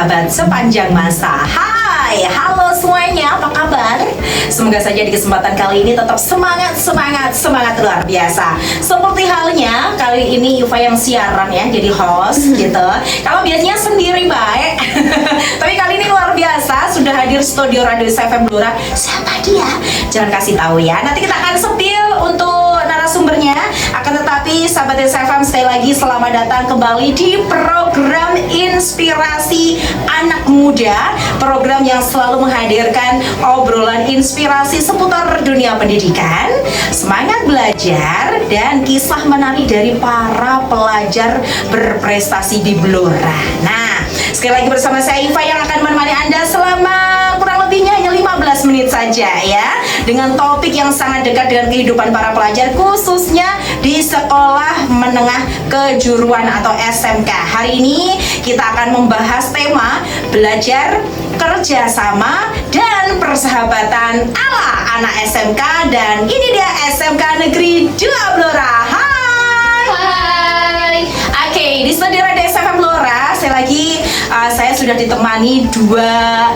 sahabat sepanjang masa. Hai, halo semuanya, apa kabar? Semoga saja di kesempatan kali ini tetap semangat luar biasa. Seperti halnya kali ini Yufa yang siaran ya, jadi host gitu. Kalau biasanya sendiri baik, tapi kali ini luar biasa sudah hadir studio Radio SFM Blora. Siapa dia? Jangan kasih tahu ya. Nanti kita akan sepil untuk narasumbernya. Akan tetapi sahabat SFM, sekali lagi selamat datang kembali di program Inspirasi Anak Muda, program yang selalu menghadirkan obrolan inspirasi seputar dunia pendidikan, semangat belajar, dan kisah menarik dari para pelajar berprestasi di Blora. Nah, sekali lagi bersama saya Iva yang akan menemani Anda selama kurang lebihnya hanya 15 menit saja ya, dengan topik yang sangat dekat dengan kehidupan para pelajar, khususnya di sekolah menengah kejuruan atau SMK. Hari ini kita akan membahas tema belajar, kerjasama, dan persahabatan ala anak SMK. Dan ini dia SMK Negeri 2 Blora. Hai. Oke, di studio Radio SFM Blora, saya sudah ditemani dua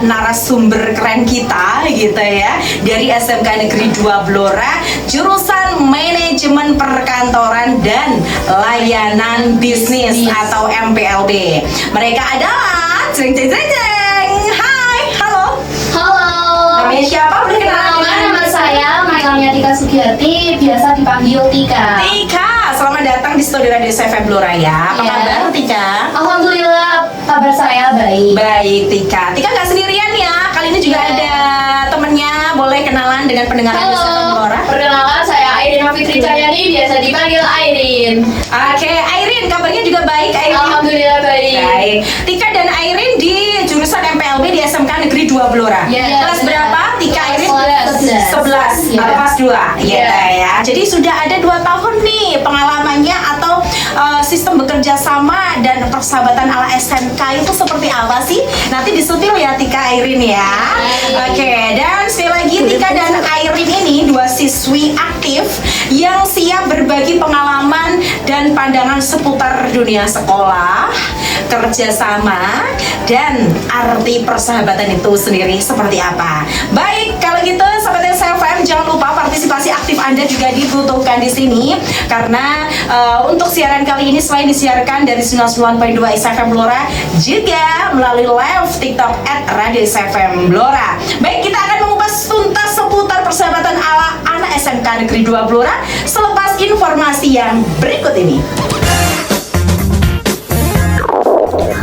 narasumber keren kita gitu ya, dari SMK Negeri 2 Blora, jurusan Manajemen Perkantoran dan Layanan Bisnis atau MPLB. Mereka adalah Hai, halo. Namanya siapa? Boleh kenalan? Nama saya Mailanya Tika Sugiyarti, biasa dipanggil Tika. Tika, selamat datang di studio Radio SFM Blora ya. Apa kabar Tika? Alhamdulillah, kabar saya baik. Baik Tika. Tika nggak sendirian ya. Kali ini juga ada temennya. Boleh kenalan dengan pendengar Radio SFM Blora? Perkenalkan, saya Airin Fitri Cahyani, biasa dipanggil Airin. Oke, Airin, kabarnya juga baik Airin? Alhamdulillah baik. Baik. Tika dan Airin di jurusan MPLB di SMK Negeri 2 Blora. Kelas berapa? Tika, Airin? 11 atau kelas 2 ya. Jadi sudah ada 2 tahun nih pengalamannya atau sistem bekerja sama dan persahabatan ala SMK itu seperti apa sih? Nanti disutil ya Tika, Airin ya. Oke, dan sekali lagi Tika dan Airin ini dua siswi aktif yang siap berbagi pengalaman dan pandangan seputar dunia sekolah, kerjasama, dan arti persahabatan itu sendiri seperti apa. Baik, kalau gitu sahabat SFM, jangan lupa partisipasi aktif Anda juga dibutuhkan di sini, karena untuk siaran kali ini selain disiarkan dari 99.2 SFM Blora, juga melalui live TikTok @Radio SFM Blora. Baik, kita akan mengupas tuntas seputar persahabatan ala anak SMK Negeri 2 Blora selepas informasi yang berikut ini.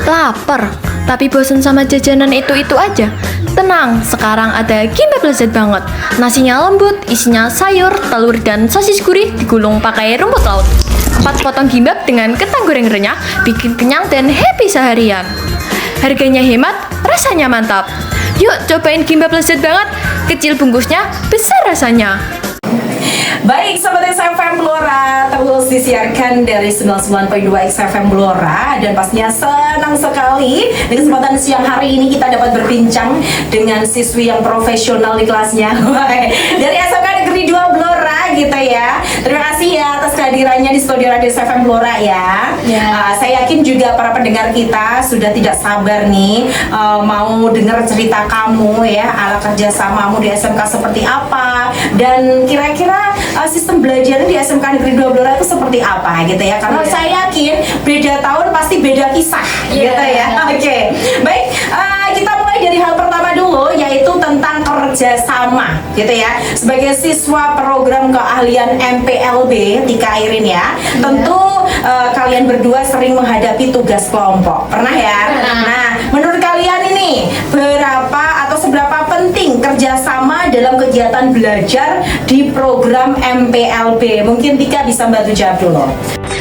Lapar, tapi bosan sama jajanan itu-itu aja. Tenang, sekarang ada gimbap lezat banget. Nasinya lembut, isinya sayur, telur, dan sosis gurih digulung pakai rumput laut. 4 potong gimbap dengan kentang goreng renyah, bikin kenyang dan happy seharian. Harganya hemat, rasanya mantap. Yuk cobain gimbap lezat banget. Kecil bungkusnya, besar rasanya. Baik, sahabat SFM Blora, terus disiarkan dari 99.2 SFM Blora, dan pastinya senang sekali di kesempatan siang hari ini kita dapat berbincang dengan siswi yang profesional di kelasnya dari SMK Negeri 2 Blora gitu ya. Terima kasih ya atas kehadirannya di studio Radio SFM Blora ya. Saya yakin juga para pendengar kita sudah tidak sabar nih mau dengar cerita kamu ya, ala kerjasamamu di SMK seperti apa, dan kira-kira sistem belajarnya di SMK Negeri 2 Blora itu seperti apa gitu ya, karena saya yakin beda tahun pasti beda kisah gitu ya. Oke. Baik, kita mulai dari hal pertama dulu, yaitu tentang kerjasama gitu ya. Sebagai siswa program keahlian MPLB Tika, Airin ya, tentu kalian berdua sering menghadapi tugas kelompok, pernah ya? Nah, menurut kalian ini berapa atau seberapa penting kerjasama dalam kegiatan belajar di program MPLB? Mungkin Tika bisa bantu jawab dulu.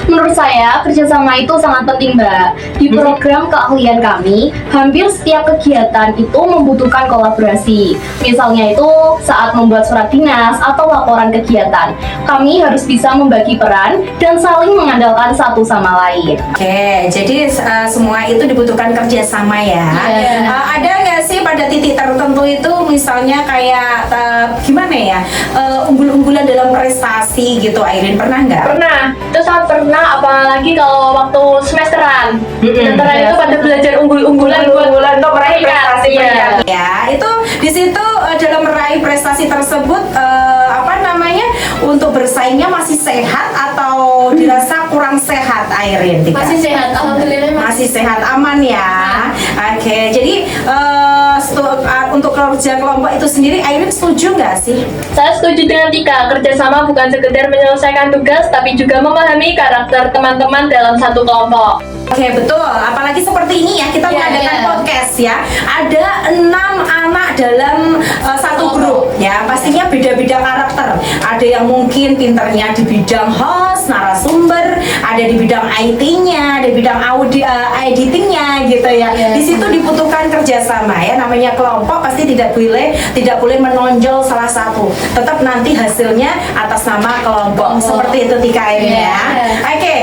Menurut saya, kerjasama itu sangat penting, Mbak. Di program keahlian kami, hampir setiap kegiatan itu membutuhkan kolaborasi. Misalnya itu saat membuat surat dinas atau laporan kegiatan. Kami harus bisa membagi peran dan saling mengandalkan satu sama lain. Oke, jadi semua itu dibutuhkan kerjasama ya. Ada nggak sih pada titik tertentu itu misalnya kayak gimana ya, unggul-unggulan dalam prestasi gitu, Airin pernah nggak? Pernah, itu sangat pernah, apalagi kalau waktu semesteran. Semesteran itu pada belajar unggul-unggulan Untuk meraih prestasi Iya. ya, itu di situ dalam meraih prestasi tersebut apa namanya, untuk bersaingnya masih sehat atau dirasa kurang sehat, Airin? Tika? Masih sehat, alhamdulillah Masih sehat, aman ya. Oke, jadi untuk kerja kelompok itu sendiri, Airin setuju nggak sih? Saya setuju dengan Tika, kerjasama bukan sekedar menyelesaikan tugas, tapi juga memahami karakter teman-teman dalam satu kelompok. Oke, betul. Apalagi seperti ini ya, kita Iya, mengadakan iya. podcast ya. Ada 6 anak dalam satu grup ya. Pastinya beda-beda karakter. Ada yang mungkin pinternya di bidang host, narasumber, ada di bidang IT-nya, ada di bidang editingnya gitu ya. Iya. Di situ dibutuhkan kerjasama ya. Namanya kelompok pasti tidak boleh menonjol salah satu. Tetap nanti hasilnya atas nama kelompok. Seperti itu Tika Airin ya. Iya. Oke,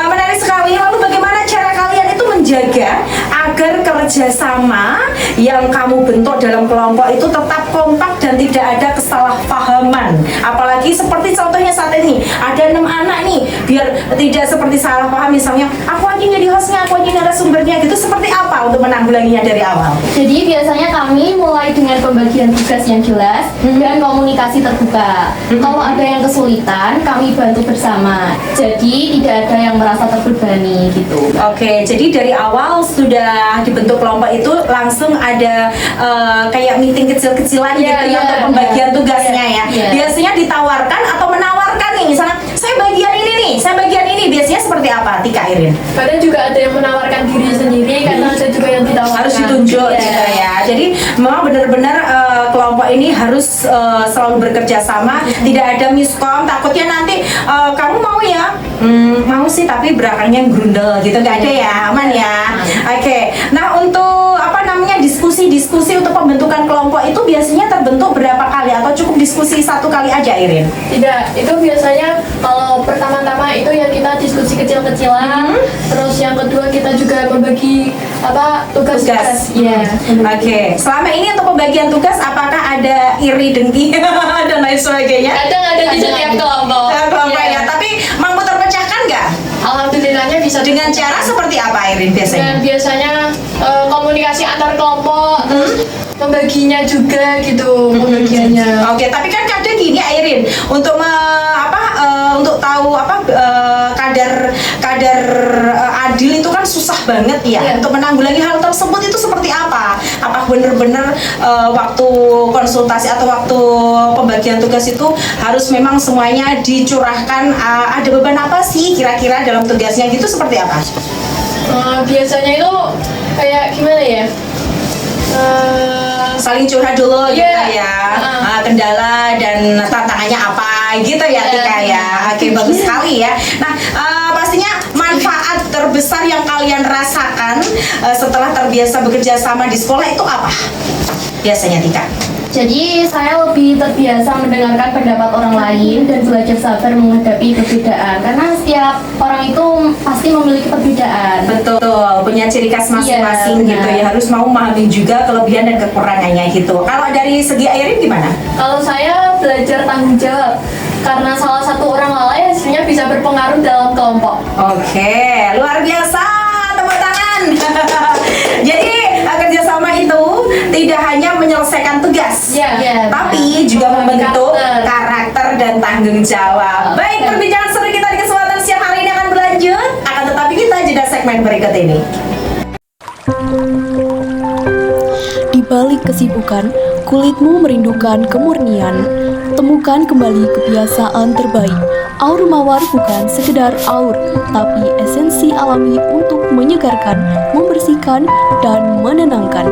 menarik sekali. Lalu bagaimana cara kalian itu menjaga agar kerjasama yang kamu bentuk dalam kelompok itu tetap kompak dan tidak ada kesalahpahaman? Apalagi seperti contohnya saat ini ada 6 anak nih, biar tidak seperti salah paham, misalnya aku aja jadi hostnya, aku aja narasumbernya gitu. Seperti apa untuk menanggulanginya dari awal? Jadi biasanya kami mulai dengan pembagian tugas yang jelas dan komunikasi terbuka. Kalau ada yang kesulitan, kami bantu bersama. Jadi tidak ada yang merasa terbebani gitu. Oke, jadi dari awal sudah dibentuk kelompok itu langsung ada kayak meeting kecil-kecilan Iya, gitu ya iya, untuk pembagian iya. tugasnya ya. Iya. Biasanya ditawarkan atau menawarkan nih, misalnya saya bagian ini nih, saya bagian ini. Biasanya seperti apa, Tika Airin? Kadang juga ada yang menawarkan diri sendiri, kadang ada juga yang ditawarkan. Harus ditunjuk Iya. gitu ya. Jadi memang benar-benar kelompok ini harus selalu bekerja sama, tidak ada miskom. Takutnya nanti kamu mau ya, mau sih tapi belakangnya grundel gitu, nggak ada ya, aman ya. Oke. Nah, untuk apa namanya, diskusi untuk pembentukan kelompok itu biasanya terbentuk berapa kali atau cukup diskusi satu kali aja, Irin? Tidak, itu biasanya kalau pertama-tama itu ya kita diskusi kecil-kecilan, terus yang kedua kita juga membagi tugas. Iya. Oke. Selama ini untuk pembagian tugas apakah ada iri dengki dan lain sebagainya? Kadang ada di setiap kelompok. Kelompok Iya. ya. Tapi mampu terpecahkan nggak? Alhamdulillahnya bisa Dengan cara seperti apa, Irin, biasanya? Dan biasanya komunikasi antar kelompok, terus membaginya juga gitu, pembagiannya. Oke, tapi kan kadang gini, Airin, untuk untuk tahu kadar adil itu kan susah banget ya. Iya. Untuk menanggulangi hal tersebut itu seperti apa? Apa benar-benar waktu konsultasi atau waktu pembagian tugas itu harus memang semuanya dicurahkan, ada beban apa sih kira-kira dalam tugasnya gitu, seperti apa? Biasanya itu kayak gimana ya? Saling curhat dulu gitu Iya. ya, kendala dan tantangannya apa gitu ya, Iya. Tika ya. Oke, bagus sekali ya. Nah, pastinya manfaat terbesar yang kalian rasakan setelah terbiasa bekerja sama di sekolah itu apa biasanya, Tika? Jadi saya lebih terbiasa mendengarkan pendapat orang lain dan belajar sabar menghadapi perbedaan. Karena setiap orang itu pasti memiliki perbedaan. Betul, punya ciri khas masing-masing Iya, gitu benar. ya. Harus mau memahami juga kelebihan dan kekurangannya gitu. Kalau dari segi Airin gimana? Kalau saya belajar tanggung jawab, karena salah satu orang lalai hasilnya bisa berpengaruh dalam kelompok. Oke, luar biasa, tepuk tangan. Jadi kerjasama itu tidak hanya menyelesaikan tugas, Iya. tapi juga membentuk karakter dan tanggung jawab. Oke. Baik, perbincangan seru kita di kesempatan siang hari ini akan berlanjut. Akan tetapi kita jeda segmen berikut ini. Di balik kesibukan, kulitmu merindukan kemurnian. Temukan kembali kebiasaan terbaik. Aur Mawar bukan sekedar aur, tapi esensi alami untuk menyegarkan, membersihkan, dan menenangkan.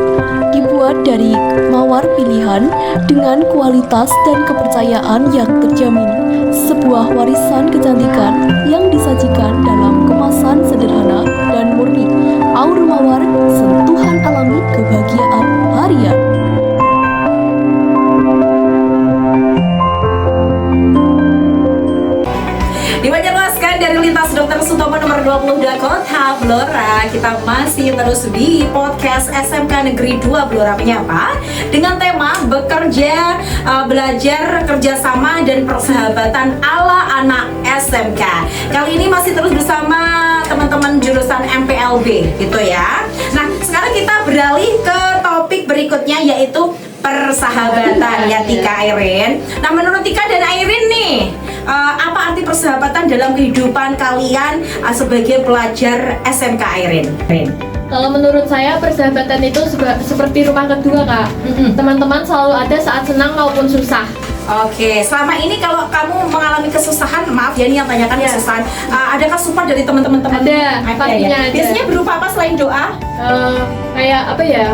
Dibuat dari mawar pilihan dengan kualitas dan kepercayaan yang terjamin. Sebuah warisan kecantikan yang disajikan dalam kemasan sederhana dan murni. Aur Mawar, sentuhan alami kebahagiaan harian. Di Banjarmasin dari lintas Dr. Sutomo nomor 22 Kota Blora. Kita masih terus di podcast SMK Negeri 2 Blora Menyapa dengan tema bekerja, belajar, kerjasama dan persahabatan ala anak SMK. Kali ini masih terus bersama teman-teman jurusan MPLB gitu ya. Nah, sekarang kita beralih ke topik berikutnya yaitu persahabatan ya Tika, Airin. Nah, menurut Tika dan Airin nih, apa arti persahabatan dalam kehidupan kalian sebagai pelajar SMK, Airin? Kalau menurut saya persahabatan itu seperti rumah kedua, Kak. Teman-teman selalu ada saat senang maupun susah. Oke, selama ini kalau kamu mengalami kesusahan, maaf ya ini yang tanyakan kesusahan, adakah support dari teman-teman? Ada, pastinya ada. Biasanya berupa apa selain doa? Kayak apa ya?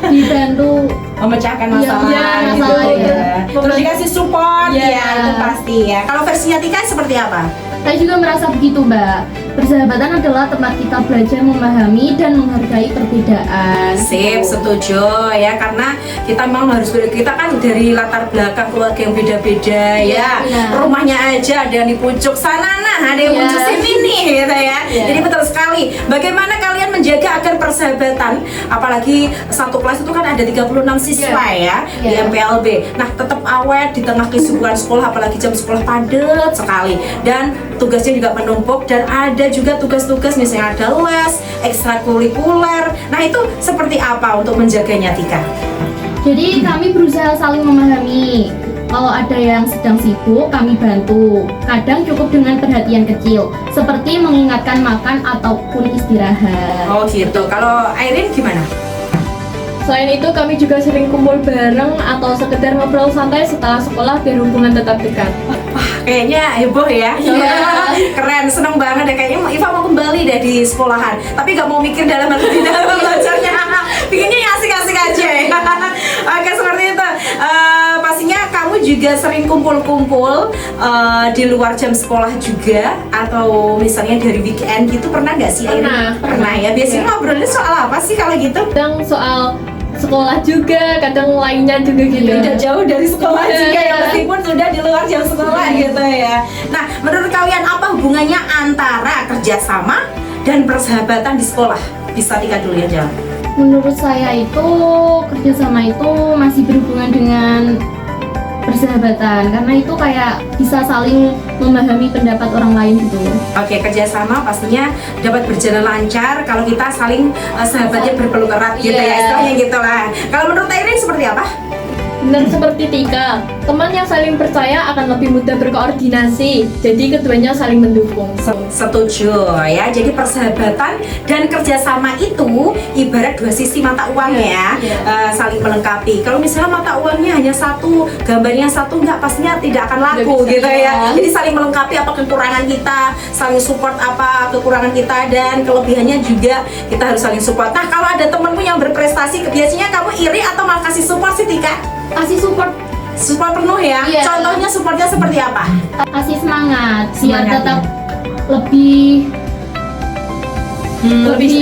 Dibantu Memecahkan masalah, Iya, gitu masalah, ya. iya. Terus dikasih support, Iya. ya itu pasti ya. Kalau versinya Tika seperti apa? Saya juga merasa begitu, Mbak. Persahabatan adalah tempat kita belajar memahami dan menghargai perbedaan. Sip, setuju ya, karena kita memang harus kita kan dari latar belakang keluarga yang beda-beda ya. Iya. Rumahnya aja ada yang di pucuk sana, nah ada yang Iya. pucuk sini nih gitu ya. Iya. Jadi betul sekali. Bagaimana kalian menjaga agar persahabatan, apalagi satu kelas itu kan ada 36 siswa ya di Iya. MPLB. Nah, tetap awet di tengah kesibukan sekolah, apalagi jam sekolah padat sekali dan tugasnya juga menumpuk dan ada juga tugas-tugas misalnya ada les, ekstrakurikuler. Nah, itu seperti apa untuk menjaganya, Tika? Jadi kami berusaha saling memahami. Kalau ada yang sedang sibuk, kami bantu. Kadang cukup dengan perhatian kecil, seperti mengingatkan makan ataupun istirahat. Oh gitu. Kalau Airin gimana? Selain itu, kami juga sering kumpul bareng atau sekedar ngobrol santai setelah sekolah biar hubungan tetap dekat. Kayaknya heboh ya. Keren, seneng banget deh. Kayaknya Iva mau kembali deh di sekolahan. Tapi gak mau mikir dalam belajarnya. Bikinnya yang asik-asik aja ya. Oke, seperti itu. Pastinya kamu juga sering kumpul-kumpul di luar jam sekolah juga, atau misalnya dari weekend gitu, pernah gak sih? Airin? Pernah ya. Biasanya ngobrolnya soal apa sih kalau gitu? Kadang soal sekolah juga, kadang lainnya juga gitu. Tidak jauh dari sekolah Iya. juga ya, meskipun sudah di luar jam sekolah gitu ya. Nah, menurut kalian apa hubungannya antara kerjasama dan persahabatan di sekolah? Bisa Tika dulu ya, jawab. Menurut saya itu kerjasama itu masih berhubungan dengan persahabatan, karena itu kayak bisa saling memahami pendapat orang lain gitu. Oke, kerjasama pastinya dapat berjalan lancar kalau kita saling sahabatnya berpeluk erat gitu ya, Iya. istilahnya gitu lah. Kalau menurut Airin seperti apa? Benar seperti Tika, teman yang saling percaya akan lebih mudah berkoordinasi. Jadi keduanya saling mendukung. Setuju ya. Jadi persahabatan dan kerjasama itu ibarat dua sisi mata uang ya, saling melengkapi. Kalau misalnya mata uangnya hanya satu, gambarnya satu, nggak pastinya tidak akan laku Tidak bisa, gitu ya. ya. Jadi saling melengkapi apa kekurangan kita, saling support apa kekurangan kita, dan kelebihannya juga kita harus saling support. Nah, kalau ada temenmu yang berprestasi, biasanya kamu iri atau malah kasih support sih, Tika? Kasih support, Penuh ya. Iya. Contohnya supportnya seperti apa? kasih semangat, biar Semangat, tetap lebih lebih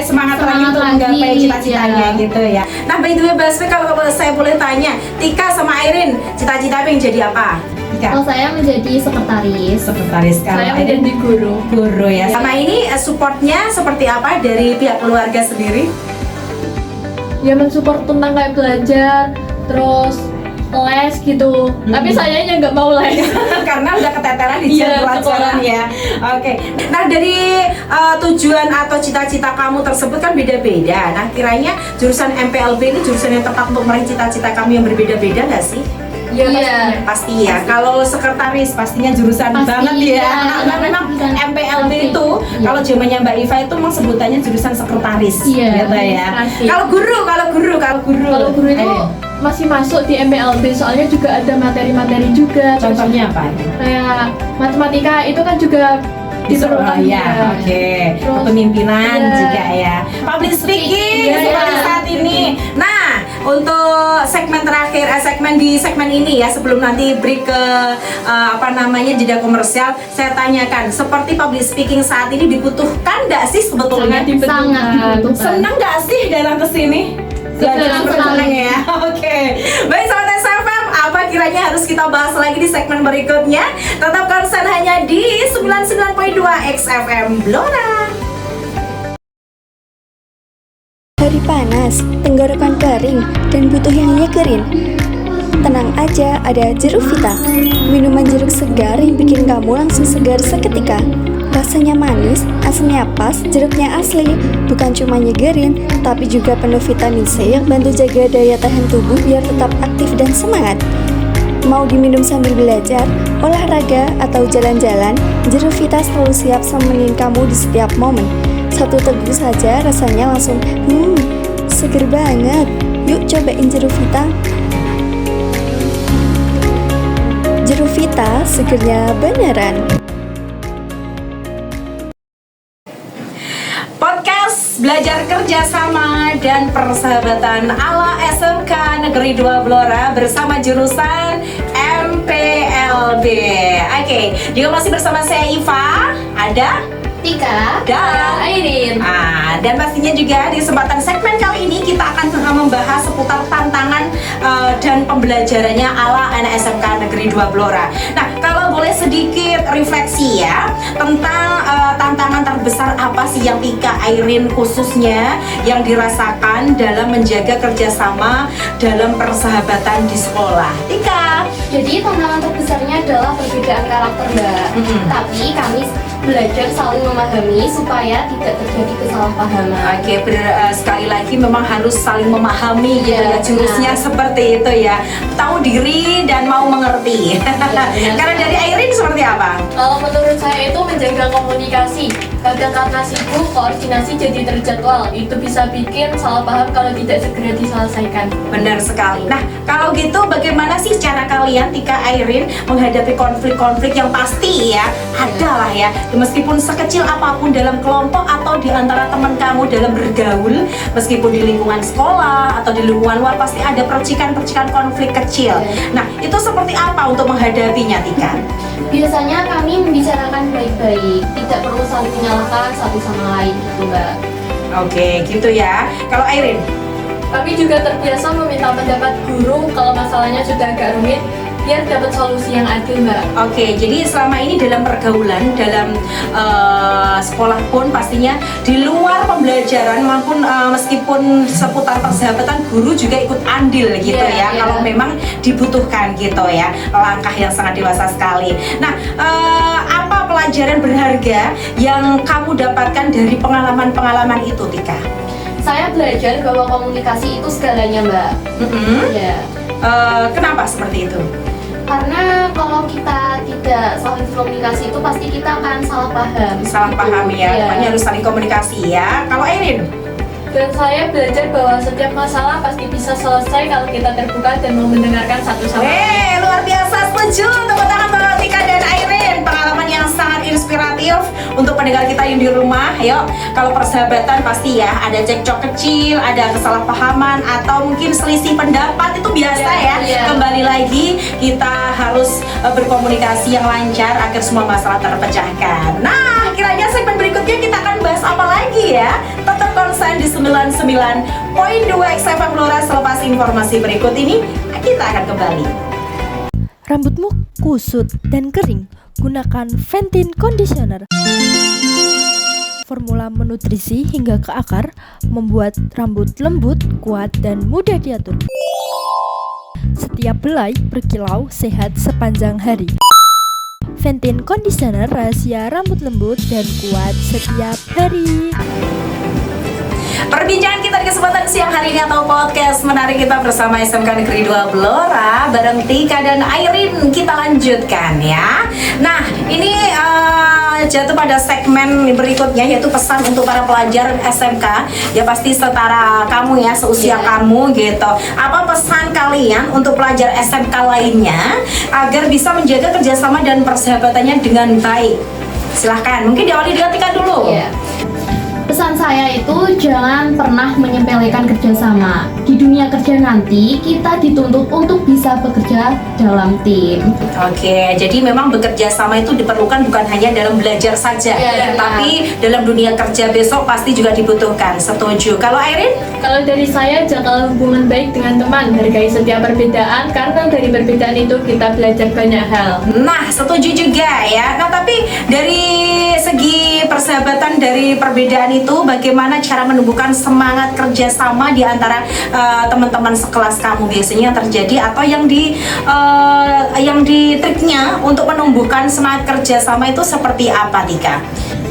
semangat lagi Semangat untuk lagi, menggapai cita-citanya iya. gitu ya. Nah, by the way, Baswe, kalau saya boleh tanya, Tika sama Airin cita-cita pengen jadi apa? Tika? kalau saya menjadi sekretaris. Sekretaris. Kalau Saya Airin menjadi guru. guru ya. Sama ini supportnya seperti apa dari pihak keluarga sendiri? Ya mensupport tentang kayak belajar, terus les gitu. Tapi sayanya nggak mau les. Karena udah keteteran di Iya, jam pelajaran sekolah. ya. Oke. Nah, dari tujuan atau cita-cita kamu tersebut kan beda-beda. Nah, kiranya jurusan MPLB ini jurusan yang tepat untuk meraih cita-cita kamu yang berbeda-beda nggak sih? Iya. Pasti ya. Kalau sekretaris pastinya jurusan Pasti, banget ya. ya. Karena memang Jurusan MPLB pasti. itu Iya. kalau zamannya Mbak Iva itu memang sebutannya jurusan sekretaris. Iya, Gitu ya. pasti. Kalau guru. Kalau guru itu masih masuk di MPLB, soalnya juga ada materi-materi juga. Terus contohnya apa? kayak matematika itu kan juga diperlukan ya, juga. oke. Terus, Kepemimpinan iya. juga ya. Public speaking Iya, seperti iya. saat ini. Nah, untuk segmen terakhir, segmen ini ya, sebelum nanti break ke jeda komersial, saya tanyakan, seperti public speaking saat ini dibutuhkan nggak sih sebetulnya? Sangat dibutuhkan. Sangat dibutuhkan. Senang nggak sih datang ke sini? Senang ya. Oke. Baik, sahabat SFM, apa kira kiranya harus kita bahas lagi di segmen berikutnya. Tetap konsen hanya di 99.2 XFM Blora. Hari panas, tenggorokan kering, dan butuh yang nyegerin. Tenang aja, ada jeruk Vita. Minuman jeruk segar yang bikin kamu langsung segar seketika. Rasanya manis, asamnya pas, jeruknya asli. Bukan cuma nyegerin, tapi juga penuh vitamin C yang bantu jaga daya tahan tubuh biar tetap aktif dan semangat. Mau diminum sambil belajar, olahraga, atau jalan-jalan, jeruk Vita selalu siap nemenin kamu di setiap momen. Satu teguk saja rasanya langsung, seger banget. Yuk cobain jeruk Vita. Jeruk Vita, segernya beneran. Podcast belajar kerjasama dan persahabatan ala SMK Negeri 2 Blora bersama jurusan MPLB. Oke, juga masih bersama saya Iva, ada Tika dan Airin. Dan pastinya juga di kesempatan segmen kali ini kita akan membahas seputar tantangan dan pembelajarannya ala anak SMK Negeri 2 Blora. Nah, kalau boleh sedikit refleksi ya tentang tantangan terbesar apa sih yang Tika Airin khususnya yang dirasakan dalam menjaga kerjasama dalam persahabatan di sekolah. Tika. Jadi tantangan terbesarnya adalah perbedaan karakter Mbak. Tapi kami belajar saling memahami supaya tidak terjadi kesalahpahaman. Oke, sekali lagi memang harus saling memahami gitu Iya, ya, jurusnya benar. seperti itu ya. Tahu diri dan mau mengerti. benar Karena dari Airin seperti apa? Kalau menurut saya itu menjaga komunikasi. Kadang karena sibuk, koordinasi jadi terjadwal. Itu bisa bikin salah paham kalau tidak segera diselesaikan. Benar sekali. Nah, kalau gitu bagaimana sih cara kalian Tika Airin menghadapi konflik-konflik yang pasti ya ada lah ya, meskipun sekecil apapun dalam kelompok atau di antara teman kamu dalam bergaul, meskipun di lingkungan sekolah atau di lingkungan luar pasti ada percikan-percikan konflik kecil. Nah, itu seperti apa untuk menghadapinya Tika? Biasanya kami membicarakan baik-baik, tidak perlu saling menyalahkan satu sama lain gitu Mbak. Oke, gitu ya. Kalau Airin? Kami juga terbiasa meminta pendapat guru kalau masalahnya sudah agak rumit, biar dapat solusi yang adil Mbak. Oke, jadi selama ini dalam pergaulan, dalam sekolah pun pastinya di luar pembelajaran maupun meskipun seputar persahabatan, guru juga ikut andil gitu Iya, ya. iya. Kalau memang dibutuhkan gitu ya, langkah yang sangat dewasa sekali. Nah, apa pelajaran berharga yang kamu dapatkan dari pengalaman-pengalaman itu, Tika? Saya belajar bahwa komunikasi itu segalanya Mbak. Ya. Kenapa seperti itu? Karena kalau kita tidak saling komunikasi itu pasti kita akan salah paham. Salah paham ya, Iya. makanya harus saling komunikasi ya. Kalau Airin? Dan saya belajar bahwa setiap masalah pasti bisa selesai kalau kita terbuka dan mau mendengarkan satu sama lain. Luar biasa, setuju. Tepuk tangan buat Tika dan Airin. Pengalaman yang sangat inspiratif untuk pendengar kita yang di rumah. Yuk, kalau persahabatan pasti ya ada cekcok kecil, ada kesalahpahaman atau mungkin selisih pendapat, itu biasa ya. Iya. Kembali lagi kita harus berkomunikasi yang lancar agar semua masalah terpecahkan. Nah, kiranya segmen berikutnya kita akan bahas apa lagi ya? Tetap konsen di 99.2 XFM Blora. Selepas informasi berikut ini kita akan kembali. Rambutmu kusut dan kering, gunakan Ventin Conditioner. Formula menutrisi hingga ke akar, membuat rambut lembut, kuat, dan mudah diatur. Setiap helai berkilau sehat sepanjang hari. Ventin Conditioner, rahasia rambut lembut dan kuat setiap hari. Perbincangan kita di kesempatan siang hari ini atau podcast menarik kita bersama SMK Negeri 2 Blora bareng Tika dan Airin, kita lanjutkan ya. Nah, ini jatuh pada segmen berikutnya yaitu pesan untuk para pelajar SMK. Ya pasti setara kamu ya, seusia kamu gitu. Apa pesan kalian untuk pelajar SMK lainnya agar bisa menjaga kerjasama dan persahabatannya dengan baik? Silahkan, mungkin diawali dengan Tika dulu. Iya. Pesan saya itu jangan pernah menyepelekan kerjasama. Di dunia kerja nanti kita dituntut untuk bisa bekerja dalam tim. Oke, jadi memang bekerja sama itu diperlukan bukan hanya dalam belajar saja, tapi dalam dunia kerja besok pasti juga dibutuhkan. Setuju. Kalau Airin? Kalau dari saya, jaga hubungan baik dengan teman, hargai setiap perbedaan, karena dari perbedaan itu kita belajar banyak hal. Nah, setuju juga ya. Nah, tapi dari segi persahabatan dari perbedaan itu, bagaimana cara menumbuhkan semangat kerjasama di antara teman-teman sekelas kamu biasanya yang terjadi, atau yang di triknya untuk menumbuhkan semangat kerjasama itu seperti apa, Tika?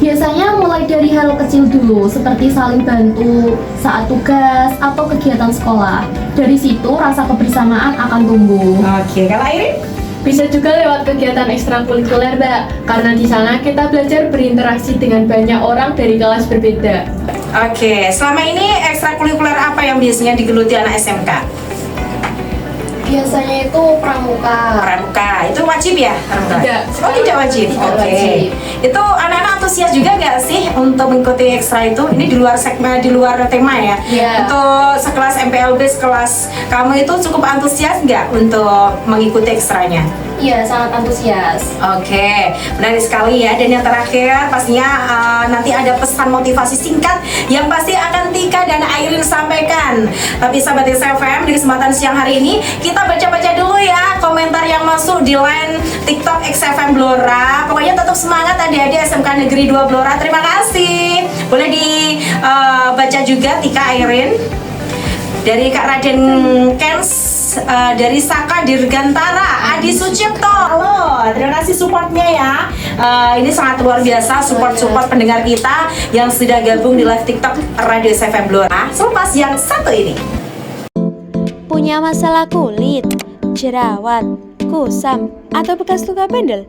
Biasanya mulai dari hal kecil dulu, seperti saling bantu saat tugas atau kegiatan sekolah. Dari situ rasa kebersamaan akan tumbuh. Oke, kalau Airin? Bisa juga lewat kegiatan ekstrakurikuler, Mbak, karena di sana kita belajar berinteraksi dengan banyak orang dari kelas berbeda. Oke, selama ini ekstrakurikuler apa yang biasanya digeluti anak SMK? Biasanya itu pramuka. Pramuka, itu wajib ya? Pramuka? Tidak. Oh, tidak wajib? Tidak Oke. wajib. Itu anak-anak antusias juga nggak sih untuk mengikuti ekstra itu? Ini di luar segmen, di luar tema ya? Iya. Untuk sekelas MPLB, sekelas kamu itu cukup antusias nggak untuk mengikuti ekstranya? Iya, sangat antusias. Oke, menarik sekali ya. Dan yang terakhir pastinya nanti ada pesan motivasi singkat yang pasti akan Tika dan Airin sampaikan. Tapi sahabat XFM, di kesempatan siang hari ini kita baca-baca dulu ya komentar yang masuk di line TikTok XFM Blora. Pokoknya tetap semangat adik-adik SMK Negeri 2 Blora. Terima kasih. Boleh dibaca juga Tika, Airin. Dari Kak Raden Kens, dari Saka Dirgantara, Adi Sucipto. Halo, terima kasih supportnya ya. Ini sangat luar biasa support pendengar kita yang sudah gabung di live TikTok Radio SFM Blora. Selepas yang satu ini. Punya masalah kulit, jerawat, kusam, atau bekas luka bandel?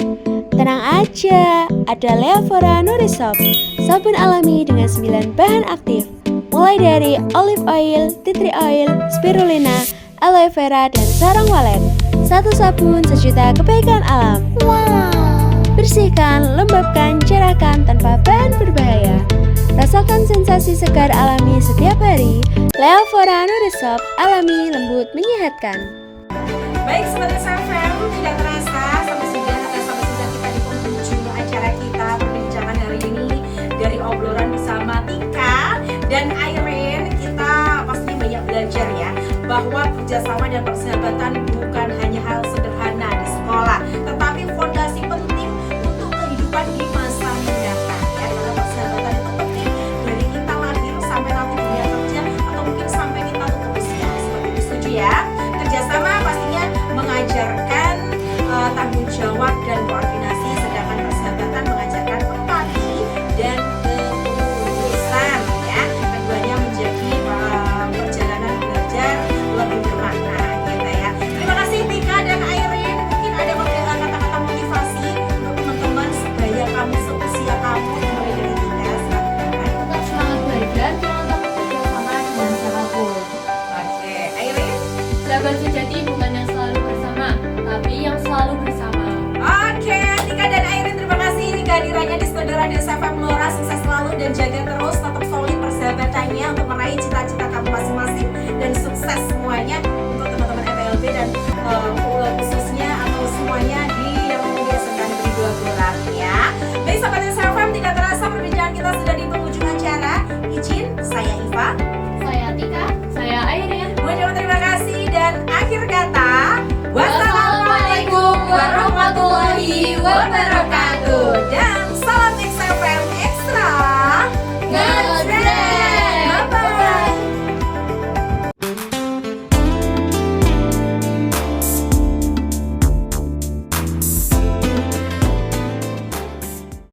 Tenang aja, ada Leovora Nurisop, sabun alami dengan 9 bahan aktif. Mulai dari olive oil, tea tree oil, spirulina, aloe vera, dan sarang walet. Satu sabun sejuta kebaikan alam. Wow! Bersihkan, lembabkan, cerahkan tanpa bahan berbahaya. Rasakan sensasi segar alami setiap hari. Leovora Nurisop, alami, lembut, menyehatkan. Baik, Sobat SFM, tidak terasa sampai sudah kita di penghujung acara kita perbincangan hari ini dari obrolan bersama Tika dan Airin. Kita pastinya banyak belajar ya bahwa kerjasama dan persahabatan bukan hanya hal sederhana di sekolah, tetapi fondasi penting untuk kehidupan di masa mendatang ya. Karena persahabatan itu penting dari kita lahir sampai nanti dunia kerja, atau mungkin sampai kita tutup usia. Seperti itu, setuju ya? Kerjasama pastinya mengajarkan tanggung jawab dan koordinasi, sedangkan persahabatan mengajarkan empati dan ketulusan ya. Keduanya menjadi perjalanan belajar lebih bermakna gitu ya. Terima kasih Tika dan Airin. Mungkin ada kata-kata motivasi untuk teman-teman sebaya kamu, seusia kamu, mulai dari Tika. Tetap semangat belajar, jangan takut kerjasama dengan siapapun. Oke, Airin. Sahabat sejati bukan yang selalu bersama, tapi yang selalu bersama. Oke, Tika dan Airin, terima kasih ini kehadirannya di studio Radio SFM Blora. Sukses selalu dan jaga terus, tetap solid persahabatannya untuk meraih cita-cita kamu masing-masing, dan sukses semuanya untuk teman-teman FLB dan khususnya atau semuanya di yang di SMK Negeri 2 Blora ya. Baik sahabat SFM, tidak terasa perbincangan kita sudah di penghujung acara. Izin, saya Iva, Saya Tika. Saya Airin. mengucapkan terima kasih dan akhir kata, Wassalamualaikum warahmatullahi wabarakatuh. dan salam XFM Extra. Ngetrend.